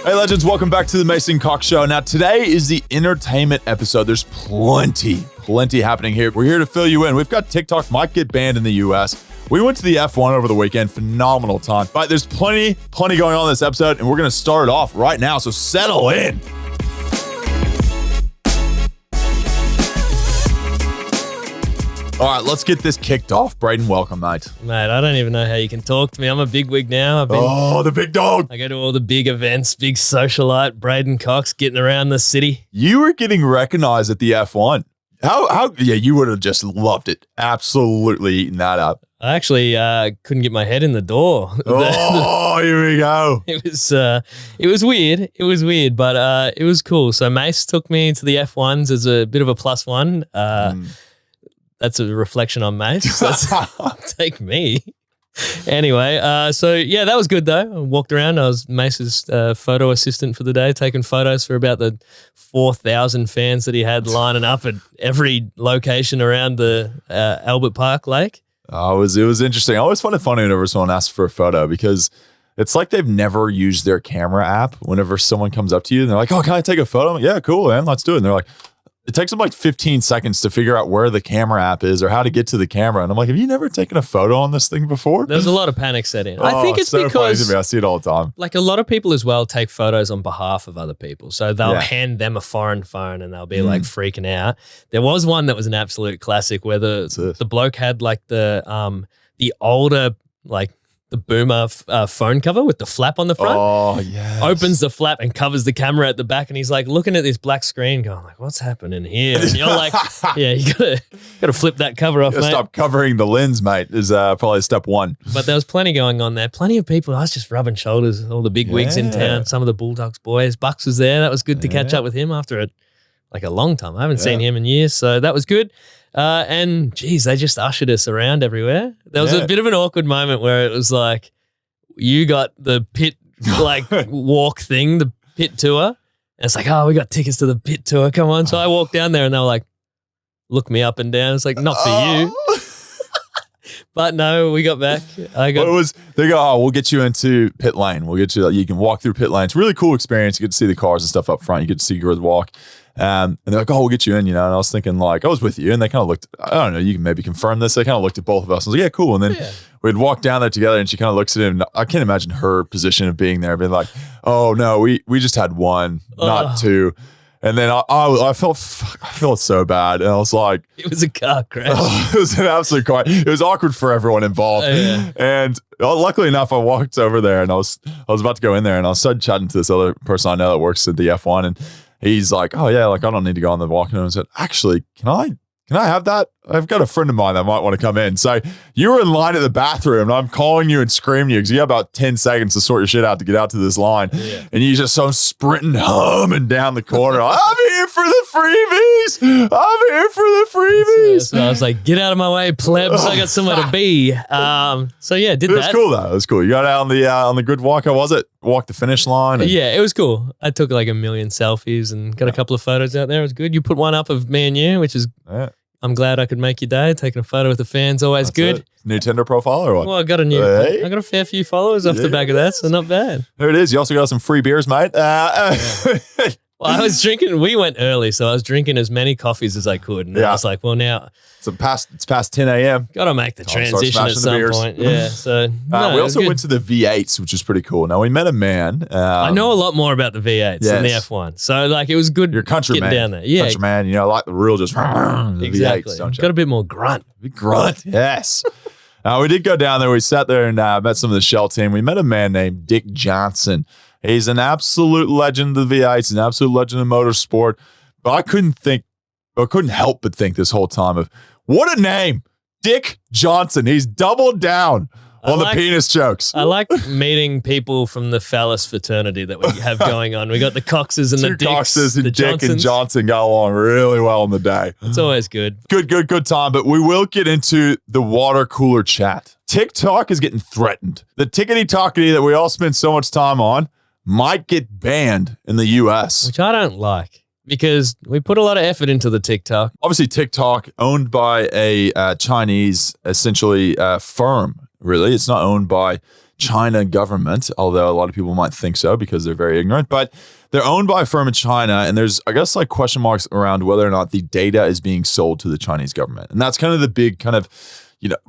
Hey legends, welcome back to the Mason Cox Show. Now today is the entertainment episode. There's plenty happening here. We're here to fill you in. We've got TikTok might get banned in the US. We went to the F1 over the weekend, phenomenal time. But there's plenty going on in this episode, and we're gonna start it off right now, so settle in. All right, let's get this kicked off. Braden, welcome, mate. Mate, I don't even know how you can talk to me. I'm a big wig now. The big dog. I go to all the big events, big socialite, Braden Cox getting around the city. You were getting recognized at the F1. Yeah, you would have just loved it. Absolutely eating that up. I actually couldn't get my head in the door. Oh, here we go. It was weird. It was weird, but it was cool. So Mace took me to the F1s as a bit of a plus one. That's a reflection on Mace. Take me. Anyway, so yeah, that was good though. I walked around. I was Mace's photo assistant for the day, taking photos for about the 4,000 fans that he had lining up at every location around the Albert Park Lake. Oh, it was interesting. I always find it funny whenever someone asks for a photo because it's like they've never used their camera app. Whenever someone comes up to you and they're like, "Oh, can I take a photo?" I'm like, "Yeah, cool, man, let's do it." And they're like, it takes them like 15 seconds to figure out where the camera app is or how to get to the camera. And I'm like, have you never taken a photo on this thing before? There's a lot of panic set in. I think it's so because funny to me. I see it all the time. Like a lot of people as well take photos on behalf of other people. So they'll hand them a foreign phone and they'll be like freaking out. There was one that was an absolute classic where the bloke had like the older, like the boomer phone cover with the flap on the front. Oh, yes. Opens the flap and covers the camera at the back, and he's like looking at this black screen going like, what's happening here? And you're like, yeah, you gotta flip that cover off, mate. Stop covering the lens, mate, is probably step one. But there was plenty going on there. Plenty of people. I was just rubbing shoulders with all the big wigs in town. Some of the Bulldogs boys. Bucks was there. That was good to catch up with him after a long time. I haven't seen him in years, so that was good. And geez, they just ushered us around everywhere. There was a bit of an awkward moment where it was like, you got the pit like walk thing, the pit tour. And it's like, oh, we got tickets to the pit tour. Come on. So I walked down there and they were like, look me up and down. It's like, not for you. But no, we got back. They go, oh, we'll get you into pit lane. We'll get you, you can walk through pit lane. It's a really cool experience. You get to see the cars and stuff up front. You get to see girls walk. And they're like, oh, we'll get you in, And I was thinking like, I was with you. And they kind of looked, I don't know, you can maybe confirm this. They kind of looked at both of us. I was like, yeah, cool. And then we'd walk down there together and she kind of looks at him. And I can't imagine her position of being there, being like, oh no, we just had one, not two. And then I felt so bad. And I was like, it was a car crash. It was an absolute car. It was awkward for everyone involved. And luckily enough, I walked over there and I was about to go in there and I started chatting to this other person I know that works at the F1. And he's like, oh yeah, like I don't need to go on the walk. And I said, actually, can I have that? I've got a friend of mine that might want to come in. So you were in line at the bathroom and I'm calling you and screaming you because you have about 10 seconds to sort your shit out to get out to this line. Yeah. And you just so sprinting, humming down the corner. I'm here for the freebies. I'm here for the freebies. So I was like, get out of my way, plebs. I got somewhere to be. So yeah, did that. It was cool though. It was cool. You got out on the good walk. How was it? Walked the finish line. Yeah, it was cool. I took like a million selfies and got a couple of photos out there. It was good. You put one up of me and you, which is I'm glad I could make your day. Taking a photo with the fans, always good. It. New Tinder profile or what? Well, I got a fair few followers off the back of that, so not bad. There it is. You also got some free beers, mate. Well, I was drinking. We went early, so I was drinking as many coffees as I could, and I was like, well, now it's past 10 a.m. Got to make the transition at some point. Yeah. So we also went to the V8s, which is pretty cool. Now we met a man. I know a lot more about the V8s than the F1, so like it was good. You're countryman down there. Yeah, countryman. Like the real just exactly. V8s, don't you? Got a bit more grunt. Grunt. Yes. We did go down there. We sat there and met some of the Shell team. We met a man named Dick Johnson. He's an absolute legend of the V8s, an absolute legend of motorsport. But I couldn't help but think this whole time of what a name, Dick Johnson. He's doubled down on the penis jokes. I like meeting people from the phallus fraternity that we have going on. We got the Coxes and the Dicks. Coxes and the Dick Johnsons. And Johnson got along really well in the day. It's always good. Good time. But we will get into the water cooler chat. TikTok is getting threatened. The tickety-tockety that we all spend so much time on might get banned in the US. Which I don't like because we put a lot of effort into the TikTok. Obviously, TikTok owned by a Chinese, essentially, firm, really. It's not owned by China government, although a lot of people might think so because they're very ignorant, but they're owned by a firm in China. And there's, I guess, like question marks around whether or not the data is being sold to the Chinese government. And that's kind of the big kind of,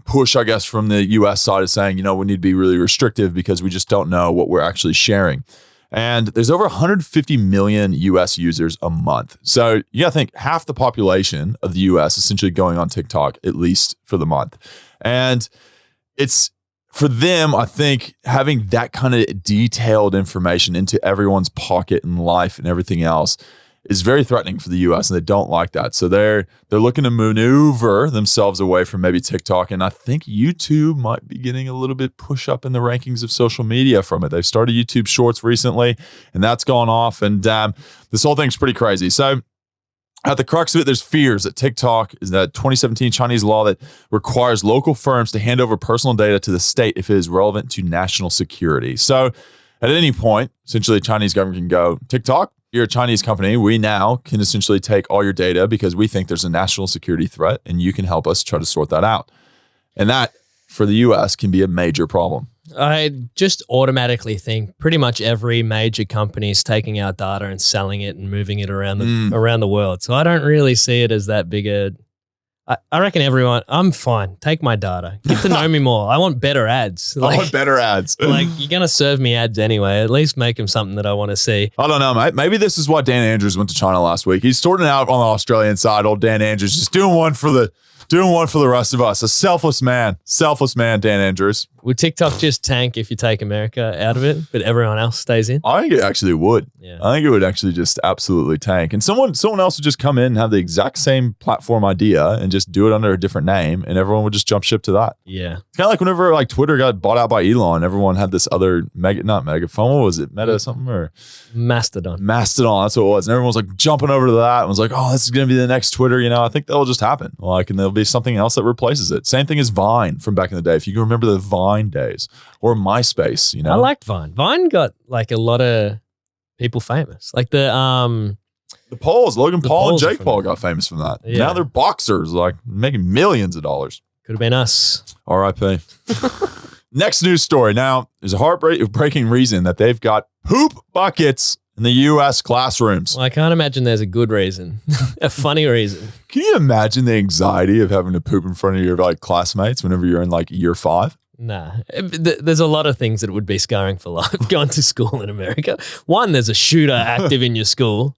push, I guess, from the US side of saying, we need to be really restrictive because we just don't know what we're actually sharing. And there's over 150 million US users a month. So you got to think half the population of the US essentially going on TikTok, at least for the month. And it's for them, I think, having that kind of detailed information into everyone's pocket and life and everything else is very threatening for the US, and they don't like that. So they're looking to maneuver themselves away from maybe TikTok, and I think YouTube might be getting a little bit push up in the rankings of social media from it. They've started YouTube Shorts recently, and that's gone off, and this whole thing's pretty crazy. So at the crux of it, there's fears that TikTok is that 2017 Chinese law that requires local firms to hand over personal data to the state if it is relevant to national security. So at any point, essentially the Chinese government can go, TikTok, you're a Chinese company. We now can essentially take all your data because we think there's a national security threat and you can help us try to sort that out. And that, for the US, can be a major problem. I just automatically think pretty much every major company is taking our data and selling it and moving it around the world. So I don't really see it as that big a... I reckon everyone, I'm fine. Take my data. Get to know me more. I want better ads. I want better ads. Like, you're going to serve me ads anyway. At least make them something that I want to see. I don't know, mate. Maybe this is why Dan Andrews went to China last week. He's sorting out on the Australian side. Old Dan Andrews just doing one for the rest of us. A selfless man, Dan Andrews. Would TikTok just tank if you take America out of it, but everyone else stays in? I think it actually would. Yeah. I think it would actually just absolutely tank. And someone else would just come in and have the exact same platform idea and just do it under a different name, and everyone would just jump ship to that. Yeah. It's kind of like whenever like Twitter got bought out by Elon, everyone had this other not megaphone. What was it? Meta something or Mastodon. That's what it was. And everyone was like jumping over to that and was like, oh, this is going to be the next Twitter. I think that'll just happen. Like, and there'll be something else that replaces it. Same thing as Vine from back in the day. If you can remember the Vine days, or MySpace, I liked Vine. Vine got like a lot of people famous. Like the Pauls, Logan Paul and Pauls Jake Paul got famous from that. Yeah. Now they're boxers, like making millions of dollars. Could have been us. R.I.P. Next news story. Now, there's a heartbreaking reason that they've got poop buckets in the U.S. classrooms. Well, I can't imagine there's a good reason, a funny reason. Can you imagine the anxiety of having to poop in front of your like classmates whenever you're in like year 5? Nah, there's a lot of things that would be scarring for life going to school in America. One, there's a shooter active in your school.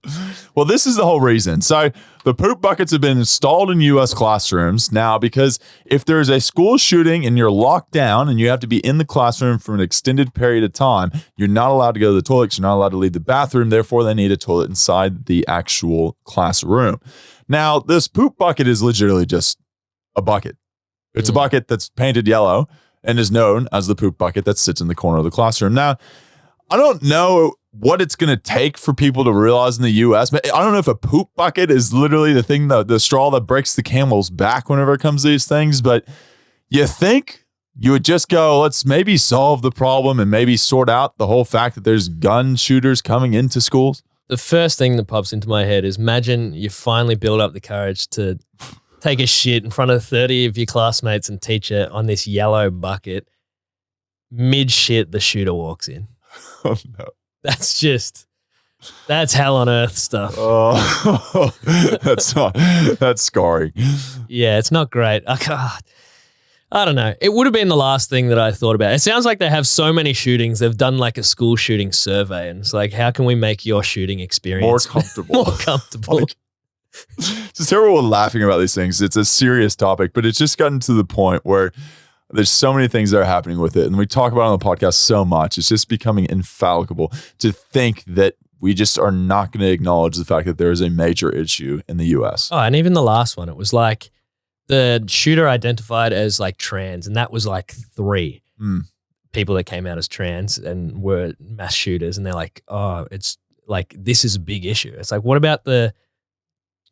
Well, this is the whole reason. So the poop buckets have been installed in U.S. classrooms now because if there's a school shooting and you're locked down and you have to be in the classroom for an extended period of time, you're not allowed to go to the toilet because you're not allowed to leave the bathroom. Therefore, they need a toilet inside the actual classroom. Now, this poop bucket is legitimately just a bucket. It's a bucket that's painted yellow and is known as the poop bucket that sits in the corner of the classroom. Now, I don't know what it's going to take for people to realize in the U.S. But I don't know if a poop bucket is literally the thing, the straw that breaks the camel's back whenever it comes to these things. But you think you would just go, let's maybe solve the problem and maybe sort out the whole fact that there's gun shooters coming into schools? The first thing that pops into my head is imagine you finally build up the courage to take a shit in front of 30 of your classmates and teacher on this yellow bucket. Mid shit, the shooter walks in. Oh, no. That's hell on earth stuff. Oh, that's scarring. Yeah, it's not great. I don't know. It would have been the last thing that I thought about. It sounds like they have so many shootings. They've done like a school shooting survey, and it's like, how can we make your shooting experience more comfortable? More comfortable. It's just terrible laughing about these things. It's a serious topic, but it's just gotten to the point where there's so many things that are happening with it. And we talk about it on the podcast so much. It's just becoming infallible to think that we just are not going to acknowledge the fact that there is a major issue in the US. Oh, and even the last one, it was like the shooter identified as like trans, and that was like 3 people that came out as trans and were mass shooters. And they're like, oh, it's like, this is a big issue. It's like, what about the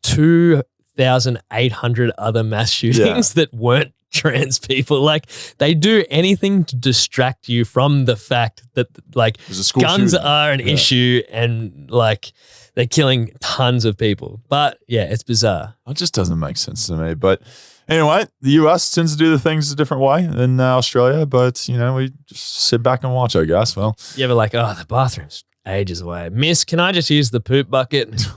2,800 other mass shootings that weren't trans people? Like, they do anything to distract you from the fact that like guns are an issue and like they're killing tons of people. But yeah, it's bizarre. It just doesn't make sense to me. But Anyway, the US tends to do the things a different way than Australia, but, we just sit back and watch, I guess. Well, you ever like, the bathroom's ages away. Miss, can I just use the poop bucket?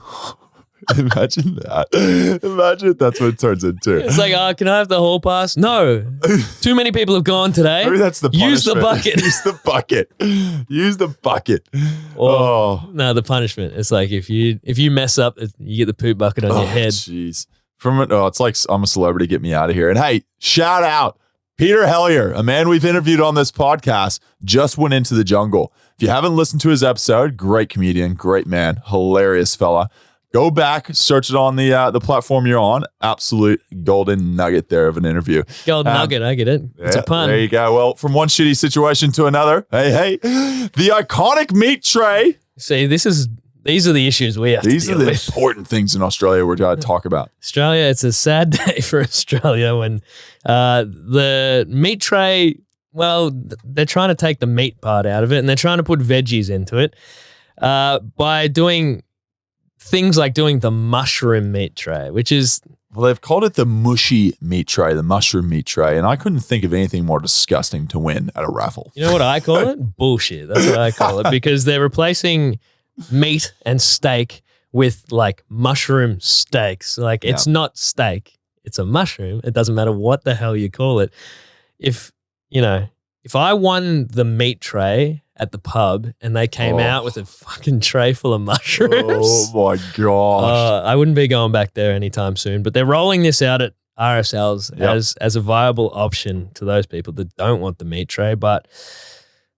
Imagine that. Imagine if that's what it turns into. It's like, can I have the hall pass? No. Too many people have gone today. Maybe that's the punishment. Use the bucket. Use the bucket. Use the bucket. No, the punishment. It's like if you mess up, you get the poop bucket on your head. Jeez. It's like I'm a celebrity. Get me out of here. And hey, shout out Peter Hellier, a man we've interviewed on this podcast, just went into the jungle. If you haven't listened to his episode, great comedian, great man, hilarious fella. Go back, search it on the platform you're on. Absolute golden nugget there of an interview. Golden nugget, I get it. It's a pun. There you go. Well, from one shitty situation to another. Hey, the iconic meat tray. See, these are the issues we have to deal with. These are the important things in Australia we're going to talk about. Australia, it's a sad day for Australia when the meat tray, well, they're trying to take the meat part out of it and they're trying to put veggies into it by doing things like doing the mushroom meat tray, which is... Well, they've called it the mushy meat tray, the mushroom meat tray, and I couldn't think of anything more disgusting to win at a raffle. You know what I call it? Bullshit. That's what I call it, because they're replacing meat and steak with like mushroom steaks. Like it's not steak, it's a mushroom. It doesn't matter what the hell you call it. If I won the meat tray at the pub and they came out with a fucking tray full of mushrooms. Oh my gosh. I wouldn't be going back there anytime soon, but they're rolling this out at RSLs as a viable option to those people that don't want the meat tray. But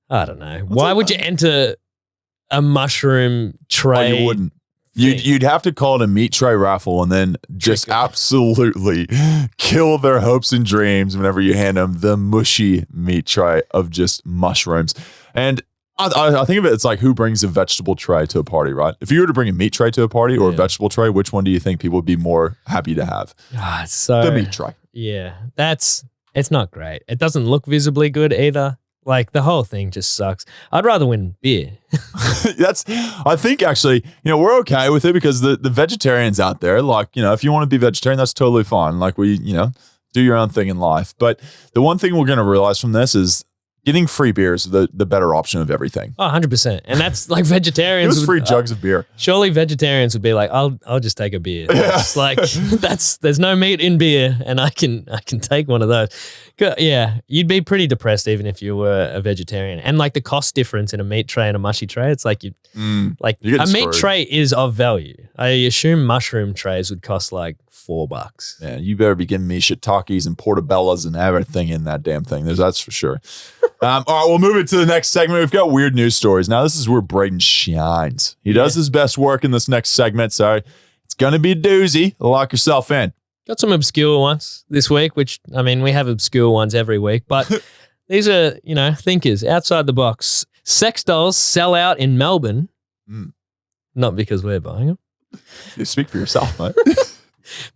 I don't know. Why would you enter a mushroom tray? Oh, you wouldn't. You'd have to call it a meat tray raffle and then just absolutely kill their hopes and dreams whenever you hand them the mushy meat tray of just mushrooms. And I think of it, it's like who brings a vegetable tray to a party, right? If you were to bring a meat tray to a party or a vegetable tray, which one do you think people would be more happy to have? The meat tray. Yeah, it's not great. It doesn't look visibly good either. Like the whole thing just sucks. I'd rather win beer. I think actually, we're okay with it because the vegetarians out there, like, if you want to be vegetarian, that's totally fine. Like we, do your own thing in life. But the one thing we're going to realize from this is getting free beer is the better option of everything. Oh, 100%. And that's like vegetarians. Give us free jugs of beer. Surely vegetarians would be like, I'll just take a beer. It's like there's no meat in beer and I can take one of those. Yeah, you'd be pretty depressed even if you were a vegetarian. And like the cost difference in a meat tray and a mushy tray, it's like a meat tray is of value. I assume mushroom trays would cost like $4. Yeah, you better be giving me shiitakes and portobellas and everything in that damn thing. That's for sure. All right, we'll move it to the next segment. We've got weird news stories. Now, this is where Braden shines. He does his best work in this next segment, so it's going to be a doozy. Lock yourself in. Got some obscure ones this week, which, I mean, we have obscure ones every week, but these are, thinkers outside the box. Sex dolls sell out in Melbourne. Not because we're buying them. You speak for yourself, mate.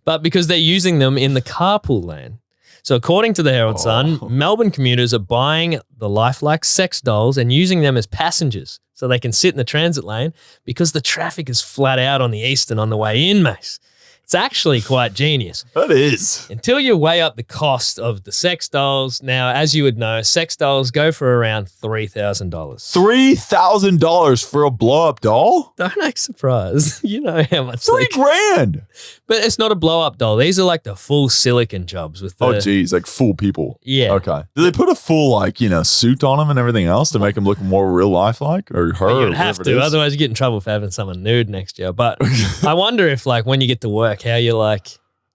But because they're using them in the carpool lane. So according to the Herald Sun, Melbourne commuters are buying the lifelike sex dolls and using them as passengers so they can sit in the transit lane because the traffic is flat out on the eastern on the way in, mate. It's actually quite genius. That is. Until you weigh up the cost of the sex dolls. Now, as you would know, sex dolls go for around $3,000. $3,000 for a blow-up doll? Don't act surprised. You know how much. $3,000. But it's not a blow-up doll. These are like the full silicon jobs with the... Oh, geez, like full people. Yeah. Okay. Do they put a full, suit on them and everything else to make them look more real life-like? Or her? Well, you'd have to, otherwise you get in trouble for having someone nude next year. But I wonder if, when you get to work, how you're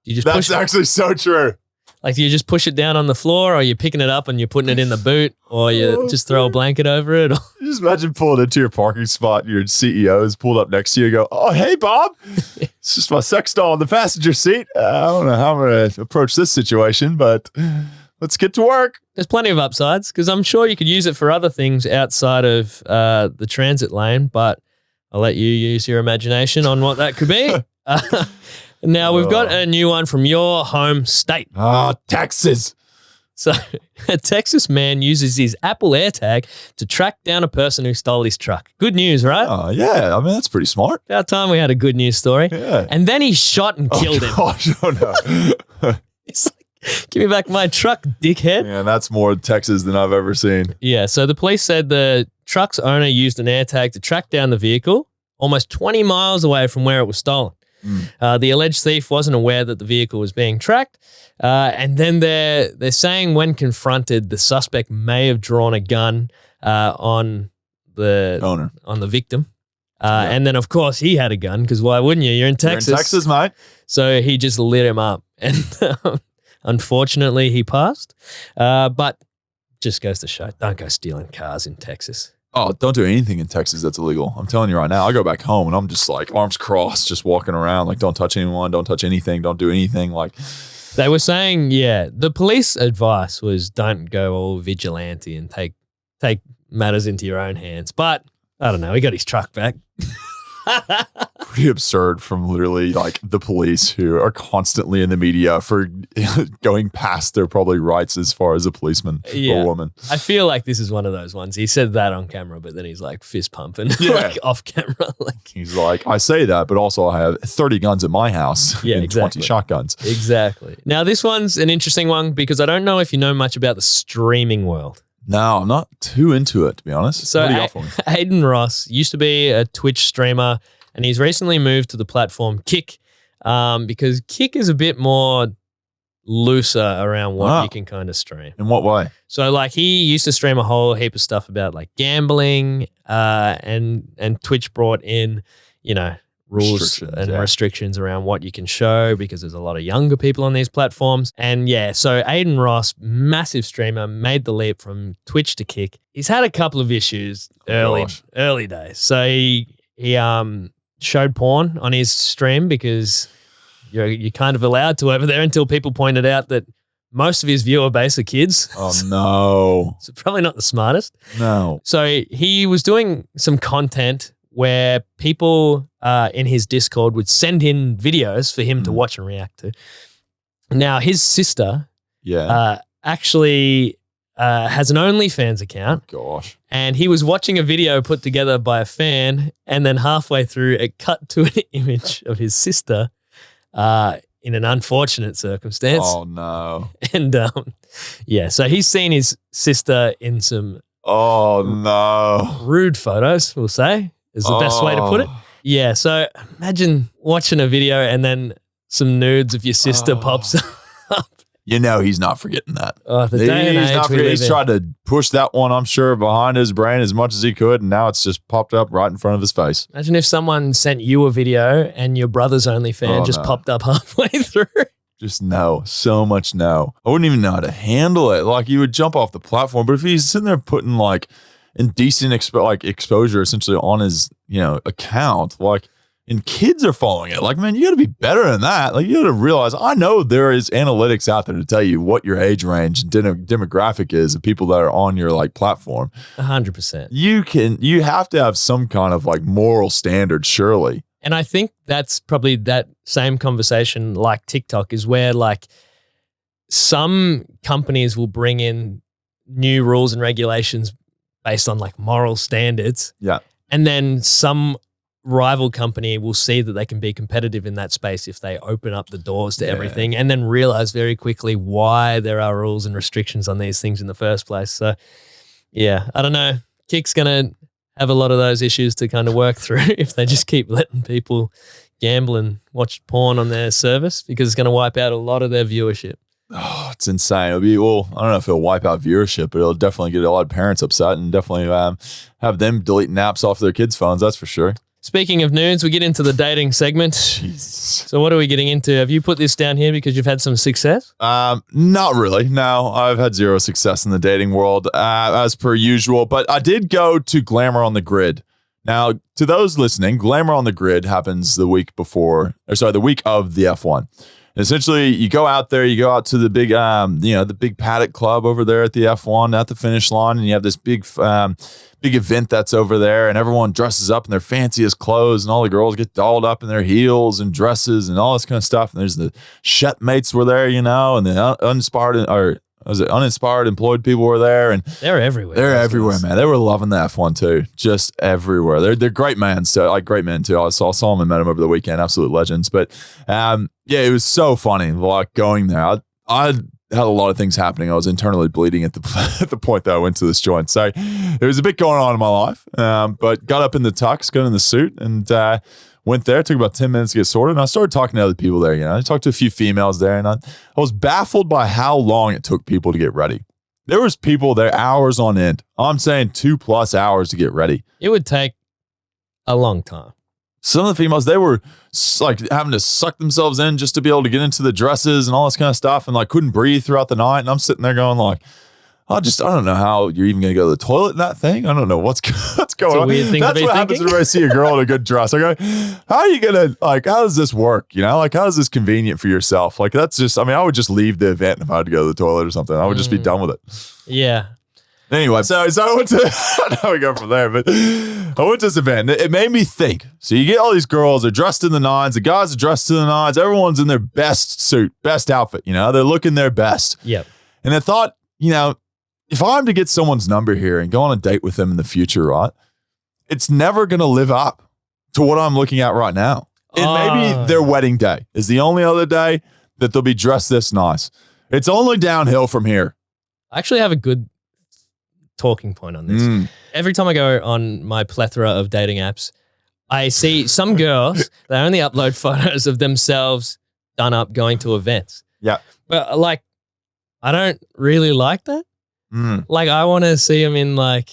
you just That's actually so true. Like, do you just push it down on the floor, or you're picking it up and you're putting it in the boot, or you just throw a blanket over it? Just imagine pulling into your parking spot, your CEO is pulled up next to you, go, "Oh, hey, Bob, it's just my sex doll in the passenger seat. I don't know how I'm going to approach this situation, but let's get to work." There's plenty of upsides, because I'm sure you could use it for other things outside of the transit lane, but I'll let you use your imagination on what that could be. Now, we've got a new one from your home state. Texas. So, a Texas man uses his Apple AirTag to track down a person who stole his truck. Good news, right? Oh, yeah. I mean, that's pretty smart. About time we had a good news story. Yeah. And then he shot and killed him. Gosh, oh, no. It's like, Give me back my truck, dickhead. Yeah, that's more Texas than I've ever seen. Yeah, so the police said the truck's owner used an AirTag to track down the vehicle almost 20 miles away from where it was stolen. The alleged thief wasn't aware that the vehicle was being tracked. And then they're saying when confronted, the suspect may have drawn a gun on the owner, on the victim. And then, of course, he had a gun because why wouldn't you? You're in Texas. You're in Texas, mate. So he just lit him up. And unfortunately, he passed. But just goes to show, don't go stealing cars in Texas. Oh, don't do anything in Texas that's illegal. I'm telling you right now. I go back home and I'm just like arms crossed, just walking around. Like, don't touch anyone. Don't touch anything. Don't do anything. Like, they were saying, the police advice was don't go all vigilante and take matters into your own hands. But I don't know. He got his truck back. Pretty absurd from literally like the police who are constantly in the media for going past their probably rights as far as a policeman or woman. I feel like this is one of those ones. He said that on camera, but then he's like fist pumping like off camera. Like he's like, I say that, but also I have 30 guns at my house and 20 shotguns. Exactly. Now this one's an interesting one because I don't know if you know much about the streaming world. No, I'm not too into it, to be honest. So Aiden Ross used to be a Twitch streamer and he's recently moved to the platform Kick because Kick is a bit more looser around what you can kind of stream. In what way? So like he used to stream a whole heap of stuff about like gambling and Twitch brought in, rules and restrictions around what you can show because there's a lot of younger people on these platforms. And so Aiden Ross, massive streamer, made the leap from Twitch to Kick. He's had a couple of issues early days. So he showed porn on his stream because you're kind of allowed to over there until people pointed out that most of his viewer base are kids. Oh, no. So probably not the smartest. No. So he was doing some content where people in his Discord would send in videos for him to watch and react to. Now, his sister actually has an OnlyFans account. Gosh. And he was watching a video put together by a fan, and then halfway through, it cut to an image of his sister in an unfortunate circumstance. Oh, no. And, so he's seen his sister in some rude photos, we'll say. Is the best way to put it. Yeah, so imagine watching a video and then some nudes of your sister pops up. He's not forgetting that. The day and age he's tried to push that one, I'm sure, behind his brain as much as he could, and now it's just popped up right in front of his face. Imagine if someone sent you a video and your brother's OnlyFans popped up halfway through. Just no, so much no. I wouldn't even know how to handle it. Like, you would jump off the platform, but if he's sitting there putting like indecent exposure essentially on his account, like, and kids are following it, like, man, you got to be better than that. Like, you got to realize, I know there is analytics out there to tell you what your age range and demographic is of people that are on your like platform. 100%. You have to have some kind of like moral standard, surely. And I think that's probably that same conversation like TikTok is where like some companies will bring in new rules and regulations based on like moral standards. Yeah. And then some rival company will see that they can be competitive in that space if they open up the doors to everything and then realize very quickly why there are rules and restrictions on these things in the first place. So, I don't know. Kick's going to have a lot of those issues to kind of work through if they just keep letting people gamble and watch porn on their service because it's going to wipe out a lot of their viewership. Oh, it's insane. It'll be, I don't know if it'll wipe out viewership, but it'll definitely get a lot of parents upset and definitely have them deleting apps off their kids' phones. That's for sure. Speaking of nudes, we get into the dating segment. Jesus. So what are we getting into? Have you put this down here because you've had some success? Not really. No, I've had zero success in the dating world as per usual, but I did go to Glamour on the Grid. Now, to those listening, Glamour on the Grid happens the week of the F1. Essentially, you go out there, you go out to the big, the big paddock club over there at the F1 at the finish line, and you have this big event that's over there, and everyone dresses up in their fanciest clothes, and all the girls get dolled up in their heels and dresses and all this kind of stuff. And there's the shepmates were there, and the uninspired employed people were there, and they're everywhere. They're everywhere, man. They were loving the F1 too, just everywhere. They're great men, great men too. I saw them and met them over the weekend, absolute legends. But it was so funny, like going there. I had a lot of things happening. I was internally bleeding at the at the point that I went to this joint. So there was a bit going on in my life, but got up in the tux, got in the suit, and went there. It took about 10 minutes to get sorted. And I started talking to other people there. You know, I talked to a few females there, and I was baffled by how long it took people to get ready. There was people there hours on end. I'm saying 2+ hours to get ready. It would take a long time. Some of the females, they were like having to suck themselves in just to be able to get into the dresses and all this kind of stuff, and like couldn't breathe throughout the night. And I'm sitting there going like, I don't know how you're even going to go to the toilet in that thing. I don't know what's going on. Weird thing That's to be what happens whenever I see a girl in a good dress. I go, how are you going to, like, how does this work? You know, like, how is this convenient for yourself? Like, that's just, I mean, I would just leave the event if I had to go to the toilet or something. I would just be done with it. Yeah. Anyway, so I went to, how we go from there, but I went to this event. It made me think. So you get all these girls, they're dressed in the nines, the guys are dressed in the nines, everyone's in their best suit, best outfit, you know, they're looking their best. Yep. And I thought, you know, if I'm to get someone's number here and go on a date with them in the future, right, it's never going to live up to what I'm looking at right now. And maybe their wedding day is the only other day that they'll be dressed this nice. It's only downhill from here. I actually have a good talking point on this. Every time I go on my plethora of dating apps, I see some girls, they only upload photos of themselves done up going to events. Yeah. But like, I don't really like that. Like, I want to see them in like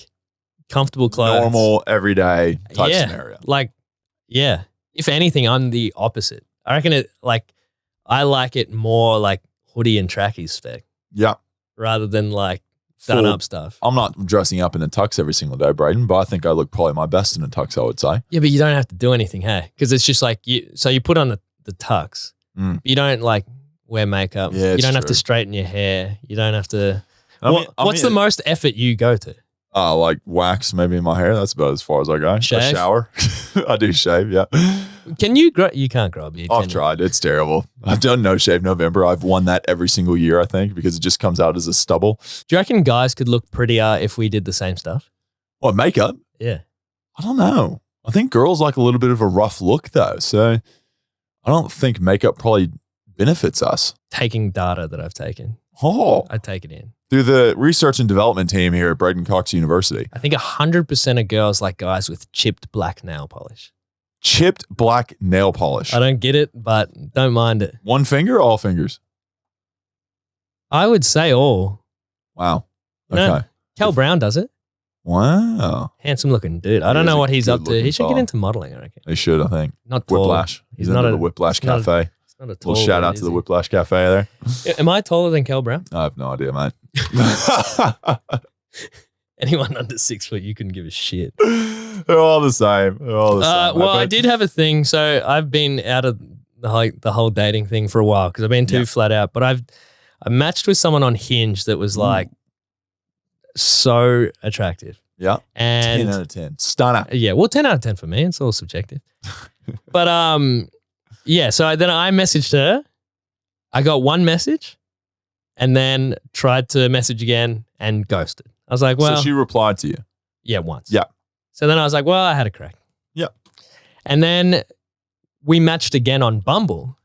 comfortable clothes. Normal, everyday type scenario. Like, yeah. If anything, I'm the opposite. I reckon I like it more like hoodie and trackies spec. Yeah. Rather than like done up stuff. I'm not dressing up in a tux every single day, Braden, but I think I look probably my best in a tux, I would say. Yeah, but you don't have to do anything, hey? Because it's just like, you put on the tux. But you don't like wear makeup. Yeah, you don't have to straighten your hair. You don't have to. What's the mean, most effort you go to? Like wax maybe in my hair. That's about as far as I go. Shave? A shower. I do shave, yeah. Can you grow? You can't grow a beard. I've tried. It's terrible. I've done No Shave November. I've won that every single year, I think, because it just comes out as a stubble. Do you reckon guys could look prettier if we did the same stuff? What, makeup? Yeah. I don't know. I think girls like a little bit of a rough look though. So I don't think makeup probably benefits us. Taking data that I've taken. Oh. I take it in. Through the research and development team here at Braden Cox University. I think 100% of girls like guys with chipped black nail polish. Chipped black nail polish. I don't get it, but don't mind it. One finger, all fingers? I would say all. Wow. Okay. No, Cal Brown does it. Wow. Handsome looking dude. I don't know what he's up to. He should get into modeling, I reckon. He should, I think. Not tall. Whiplash. He's into the Whiplash Cafe. Not a tall little shout out to the Whiplash Cafe there. Am I taller than Cal Brown? I have no idea, mate. Anyone under 6 foot, you couldn't give a shit. They're all the same. They're all the same. Well, I did have a thing. So I've been out of the whole dating thing for a while because I've been too flat out. But I matched with someone on Hinge that was like so attractive. Yeah. And 10 out of 10. Stunner. Yeah. Well, 10 out of 10 for me. It's all subjective. But yeah. So then I messaged her. I got one message and then tried to message again and ghosted. I was like, well. So she replied to you? Yeah, once. Yeah. So then I was like, well, I had a crack. Yeah. And then we matched again on Bumble,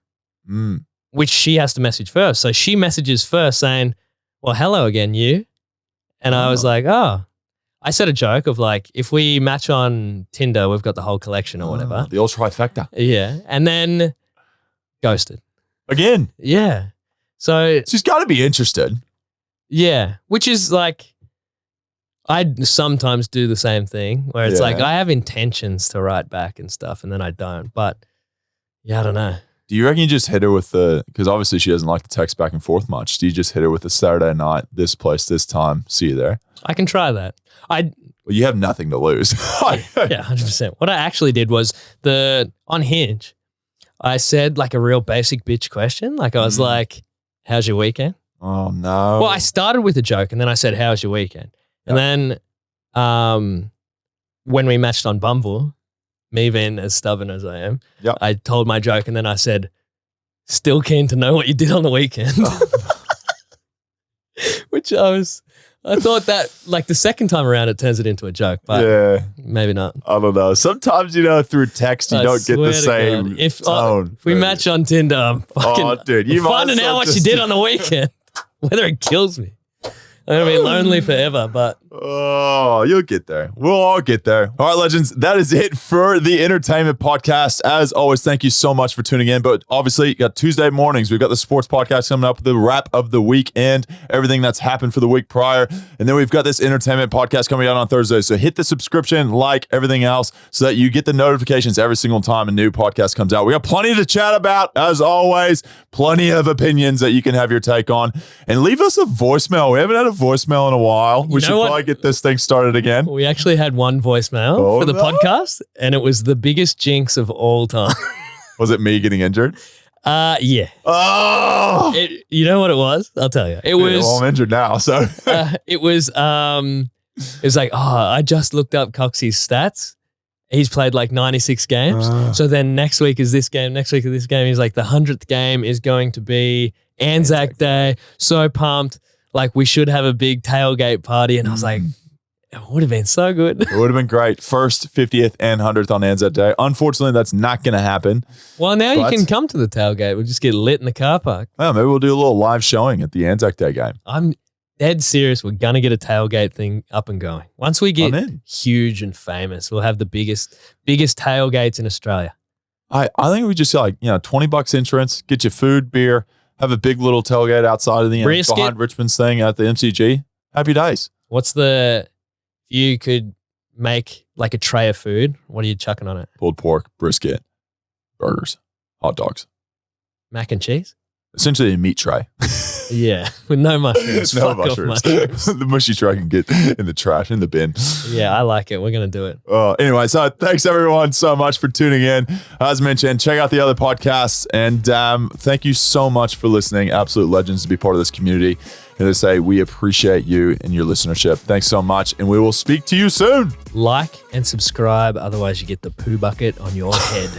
which she has to message first. So she messages first saying, well, hello again, you. And I was like, oh. I said a joke of like, if we match on Tinder, we've got the whole collection or whatever. The old trifecta. Yeah. And then ghosted. Again? Yeah. So she's got to be interested. Yeah. Which is like, I sometimes do the same thing where it's like I have intentions to write back and stuff and then I don't. But yeah, I don't know. Do you reckon you just hit her with because obviously she doesn't like to text back and forth much. Do you just hit her with a Saturday night, this place, this time, see you there? I can try that. Well, you have nothing to lose. Yeah, 100%. What I actually did was on Hinge, I said like a real basic bitch question. Like I was like, how's your weekend? Oh, no. Well, I started with a joke and then I said, how's your weekend? And then when we matched on Bumble, me being as stubborn as I am, I told my joke and then I said, still keen to know what you did on the weekend. Which I was I thought that like the second time around it turns it into a joke, but maybe not. I don't know. Sometimes, through text, you don't get the same tone. If we match on Tinder, I'm fucking dude, you finding out what you did on the weekend. Whether it kills me. I'm going to be lonely forever, but... Oh, you'll get there. We'll all get there. All right, legends, that is it for the entertainment podcast. As always, thank you so much for tuning in. But obviously, you got Tuesday mornings. We've got the sports podcast coming up, the wrap of the week and everything that's happened for the week prior. And then we've got this entertainment podcast coming out on Thursday. So hit the subscription, like everything else, so that you get the notifications every single time a new podcast comes out. We got plenty to chat about, as always. Plenty of opinions that you can have your take on. And leave us a voicemail. We haven't had a voicemail in a while. We should probably get this thing started again. We actually had one voicemail for the podcast, and it was the biggest jinx of all time. Was it me getting injured? Yeah. Oh, you know what it was? I'll tell you. It was. Well, I'm injured now, so it was. It was like, I just looked up Coxie's stats. He's played like 96 games. So then next week is this game. Next week is this game. He's like, the 100th game is going to be Anzac Day. So pumped. Like, we should have a big tailgate party. And I was like, it would have been so good. It would have been great. First, 50th, and 100th on Anzac Day. Unfortunately, that's not going to happen. Well, now you can come to the tailgate. We'll just get lit in the car park. Oh, maybe we'll do a little live showing at the Anzac Day game. I'm dead serious. We're going to get a tailgate thing up and going. Once we get huge and famous, we'll have the biggest tailgates in Australia. I think we just like, $20 entrance, get your food, beer, have a big little tailgate outside of the behind Richmond's thing at the MCG. Happy days. If you could make like a tray of food, what are you chucking on it? Pulled pork, brisket, burgers, hot dogs. Mac and cheese? Essentially a meat tray. Yeah, with no mushrooms. No mushrooms. The mushy tray can get in the trash, in the bin. Yeah, I like it. We're going to do it. Anyway, so thanks everyone so much for tuning in. As mentioned, check out the other podcasts. And thank you so much for listening. Absolute legends to be part of this community. And to say we appreciate you and your listenership. Thanks so much. And we will speak to you soon. Like and subscribe. Otherwise, you get the poo bucket on your head.